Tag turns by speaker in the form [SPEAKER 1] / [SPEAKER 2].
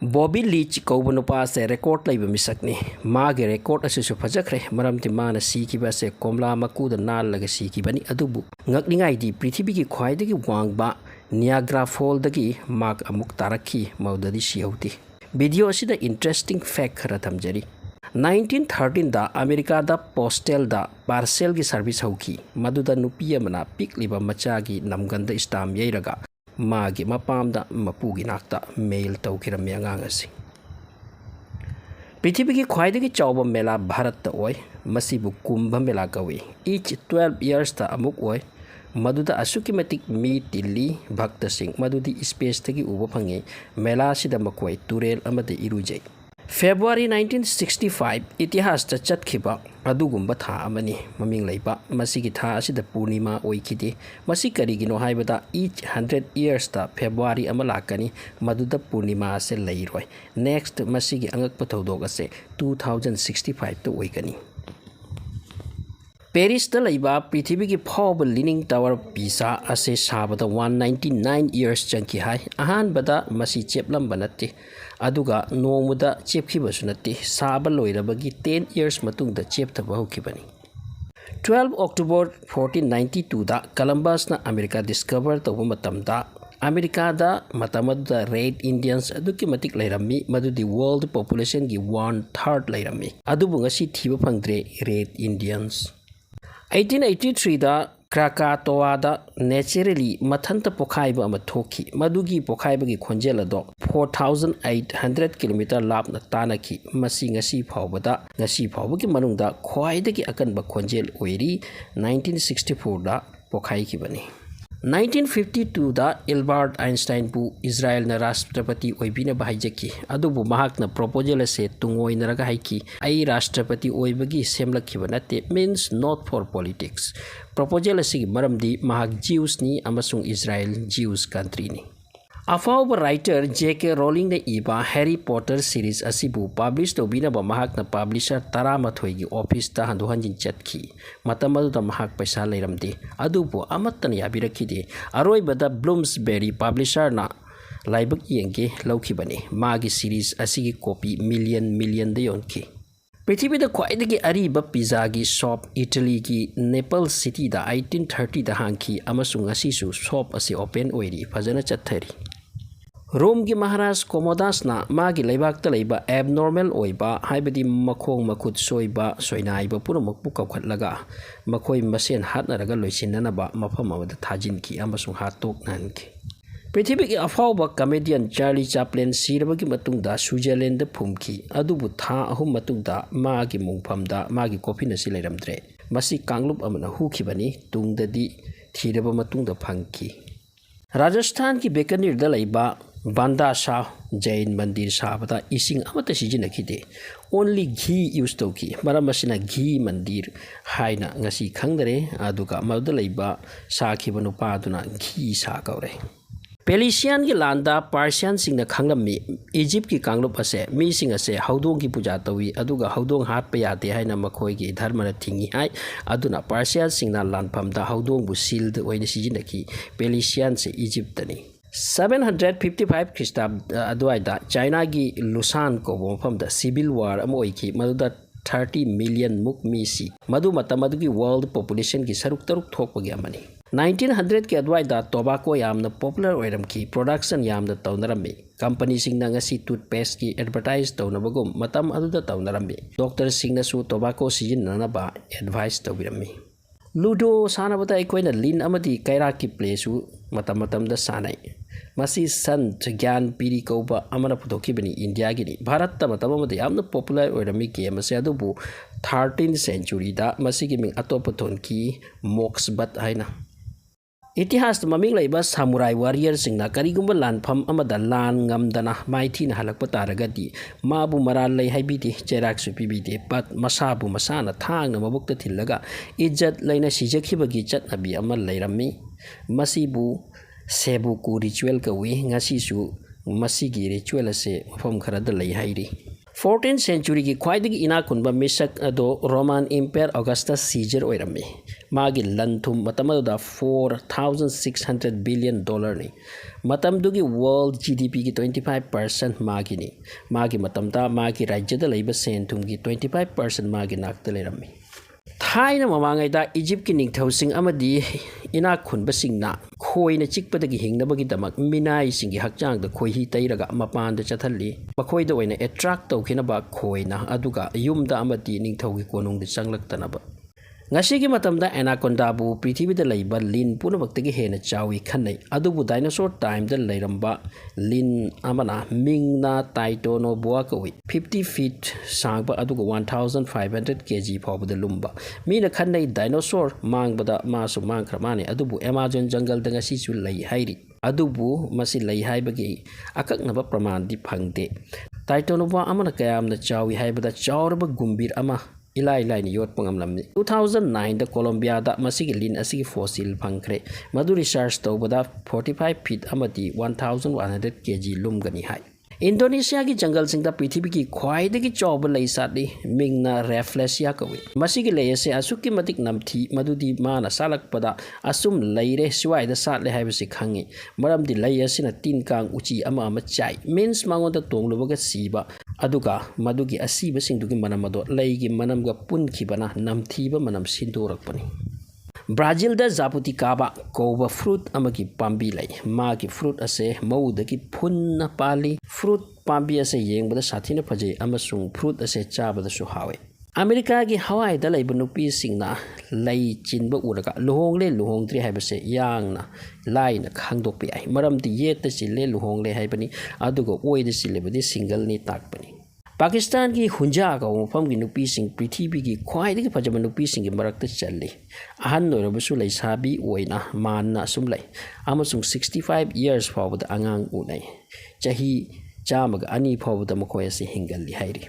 [SPEAKER 1] Bobby Leach कौब नुपा से record लाइब मिसकनी मागे रेकॉर्ड असिसु फजखरे मरमति माना सीखिबा से कोमला मकुद नाल लगे सीखिबनी अदुबु ngakningai पृथ्वी की ख्वाइदगी वांगबा नियाग्रा फॉल दगी माग अमुक तारखी मौददी सियौती वीडियो असिदा इंटरेस्टिंग फैक्ट खरा थमजरी 1913 दा अमेरिका दा पोस्टल दा पार्सल की सर्विस होकी मदुदा नुपी अमना पिकलिबा मचागी नमगंदा स्टाम येरगा मागी मपामदा मपुगी नाक्ता मेल तौकिरमे अंगांग असि पृथ्वी की ख्वाइदगी चौबा मेला भारत ओय मसिबु कुंभ मेला कवी ईच 12 इयर्स ता अमुक ओय मदुदा असुकी मतिक मी तिल्ली भक्त सिंह मदुदी स्पेस तगी उबो फंगे मेला सिदा मकोय तुरेल अमदे इरुजै February 1965 इतिहास ता चतखिबा अदुगुंबा था अमनी ममिंग लैबा मसिगी था असिदा पूर्णिमा ओइखिदे मसि करिगिनो हाइबदा each 100 years ता February अमा लाकनी मदुदा पूर्णिमा से लैरोय नेक्स्ट मसिगी अंगक पथौदोग असे 2065 तो ओइगनी पेरिस ता लैबा पृथ्वी की फौब लीनिंग टावर पिसा असे साबदा 199 years चंकी हाय अहान बदा मसि चेपलम बनते अदुगा नोमुदा चेपखिबसु नते साबा लोइरबगी 10 years मतुंगदा चेपथबा होखिबनी 12 October 1492 दा कोलंबस ना अमेरिका डिस्कवर तौबा मतमदा अमेरिका दा मतमदा रेड इंडियंस अदुकी मतिक लैरम्मी मदुदी वर्ल्ड पॉपुलेशन की 1/3 लैरम्मी अदुबु ngasi थिबा फंगद्रे रेड इंडियंस 1883 दा क्राकातोआ दा नेचुरली मथंत पोखाइबा अमा थोखी मदुगी पोखाइबगी खोंजेल अदो 4800 किलोमीटर लापना तानखी मसी ngasi फावबदा ngasi फावबगी मनुंगदा ख्वाइदगी अकनबा खोंजेल ओइरी 1964 दा पोखाइखिबनी 1952 दा एल्बर्ट आइंस्टाइन बु इजराइल ना राष्ट्रपति ओइबिना बाहाइजकी अदुबु महाकना प्रपोजल से तुंगोइनरगा हाइकी आई राष्ट्रपति ओइबगी सेमलखिबा नते means not for politics proposal से मरमदी महाक ज्यूस नि अमसुंग इजराइल ज्यूस कंट्री नि अफाउब राइटर जेके रोलिंग ने इबा हैरी पॉटर सीरीज असिबु पब्लिश तोबिनबा महाकना पब्लिशर 13 की ऑफिस ता हंदोहंजिन चतखी मतमदुदा महाक पैसा लेरमदे अदुबु अमत्तन याबिरखिदे अरोइबदा ब्लूम्सबेरी पब्लिशर ना लाइबक येंगे लौखिबने मागी सीरीज असिगी कॉपी मिलियन दे योनखी पृथ्वी ख्वाइदगी अरीब पिज्जा की शॉप इटली की नेपल सिटी दा 1830 दा हांखी अमसुंग ngasisu शॉप असे ओपन ओइरी फजना चथरी रोम की महाराज कोमोदास ना मागी लेबाक तलैबा एबनॉर्मल ओइबा हाइबदी मखोंग मखुद सोइबा सोइनाइबा पुरमकपु कौखटलगा मखोइ मसेन हातनरगा लोइसिननबा मफम अमदा थाजिनकी अमसुंग हातोक नानकी पृथ्वी की अफाउबा कमेडियन चार्ली चैपलिन सिरबगी मतुंगदा स्विट्जरलैंड फुमकी अदुबु था अहुम मतुंगदा मागी मुंगफमदा मागी कॉफी नसि लेरमद्रे मसि कांगलुप अमना हुखिबनी तुंगददी थीरबा मतुंगदा फंकी राजस्थान की बेकनीर दा लैबा बांदा शाह जैन मंदिर साबदा इसिंग अमत सिजिनखिदे ओनली घी यूज तौकी मरमसिना घी मंदिर हाइना ngasi खंगदरे अदुगा मदुदा लैबा साखिबा नुपादुना घी सा कौरे पेलिशियन की लांदा पार्शियन सिंह खंगलमी इजिप्ट की कांगलुप असे मी सिंह असे हौदोंग की पूजा तवी अदुगा हौदोंग हात पे याते हाइना मखोई की धर्म न थिंगी हाइ अदुना पार्शियन सिंह ना लानफमदा हौदोंग बु सील्ड ओइने सिजिनखी पेलिशियन से इजिप्ट तनी 755 ख्रीष्टाब्द अदुआइदा चाइना की लुसान को मफमदा सिविल वार अम ओइखी मदुदा 30 मिलियन मुक मीसी मदु मतमदु की वर्ल्ड पॉपुलेशन की सरुक तरुक थोकपगी अमनी 1900 के अदुआइदा टोबाको यामना पॉपुलर ओइरमखी प्रोडक्शन यामना तौनरमी कंपनी सिंगना ngasi टूथपेस्ट की एडवर्टाइज तौनबगुम मतम अदुदा तौनरमी डॉक्टर सिंगनासु टोबाको सिजिननबा एडवाइस तौबिरमी लूडो सानबदा अखोइना लिन अमदी कैरा की प्लेसु मतम मतमदा सानै मसी संत ज्ञान पीरी कौबा अमना पुथोखिबनी इंडिया गिनी भारत मतम अमदा यामना पॉपुलर ओइरमी गेम असे अदुबु 13th century दा मसी गिमिंग अतोप थोनकी मोक्सबत हाइना इतिहास ममिंग लैबा सामुराई वारियर सिंगना करिगुंबा लानफम अमदा लान ngamdana माइथीना हलकपा तारगदी माबु मराल लै हाइबिदे चेराक सुपिबिदे पत मसाबु मसाना थांगना मबुक्ता थिल्लगा इज्जत लैना सिजखिबगी चटनबी अमा लैरम्मी मसिबु सेबुकु रिचुअल कवी ngasisu मसिगी रिचुअल से मफम खरदा लै हाइरी 14th century की ख्वाइदगी इना खुनबा मिसक अदो रोमन एम्पायर ऑगस्टस सीजर ओइरमी मागी लंथुम मतमदा $4,600 बिलियन नि मतमदुगी वर्ल्ड जीडीपी की 25% मागिनी मागी मतमदा मागी राज्यदा लैबा सेंथुम की 25% मागी नाक्ता लेरमी थाइना ममांगैदा इजिप्ट की निंगथौसिंग अमदी इना खुनबसिंगना खोइना चिकपदगी हिंगनबगीदमक मिनाइसिंगी हक्चांगदा खोइहि तैरगा मपानदा चथल्ली मखोइदा ओइना attract तौखिनबा खोइना अदुगा युमदा अमदी निंगथौगी कोनुंगदा चंगलक्तनबा ngasi matamda anaconda bu prithibida laiba lin punabakti hena chawi khanai adubu dinosaur time da lairamba lin amana mingna taitono boa kawi 50 feet sangba aduga 1500 kg phawbada lumba mina khanai dinosaur mangbada masu mangkramani adubu amazon jungle da ngasi chu lai hairi adubu masi lai haibagi akaknaba praman di phangde taitono boa amana kayamna chawi haibada chawraba gumbir ama ilai ni yot pangam lamni 2009 da Colombia da masigi lin asigi fossil phangkre madu research tawbada 45 feet amati 1100 kg lumgani hai Indonesia की जंगल सिंगदा पृथ्वी की ख्वाइदगी चौब लई सादि मिंगना Rafflesia कवी मसिगी लई से असुकी मतिक नमथी मदुदी माना सालकपदा assume लईरे सिवाइदा Satle हाइबसि खंगी मरमदि लई असिना तीन कांग उची अमा अमा चाइ मीन्स मांगोदा तोंगलुबगा सीबा अदुगा मदुगी असीबा सिंगदुगी मनमदो लईगी मनमगा पुनखिबना नमथीबा मनम सिंदोरकपनि Brazil da Jabuticaba koba fruit amagi pambi lai magi fruit ase maudagi phunna pali fruit pambi ase yengbada sathina phajai amasung fruit ase chabada su hawe America gi Hawaii da laiba nupi singna lai chinba uraga luhongle luhongtri haibase yangna laina khangdokpi ai maramdi yeta chille luhongle haibani adugo oida chillebadi single ni takpani Pakistan की हुंजा का मफम की नुपी सिंह पृथ्वी की ख्वाइदगी फजब नुपी सिंह की मरक्ता चल्ली अहन नोरबसु लैसाबी ओइना मानना assume लै अमसुंग 65 years फावबद अंगांग उनै चाही चामग अनि फावबद मखोय से हिंगल्ली हाइरी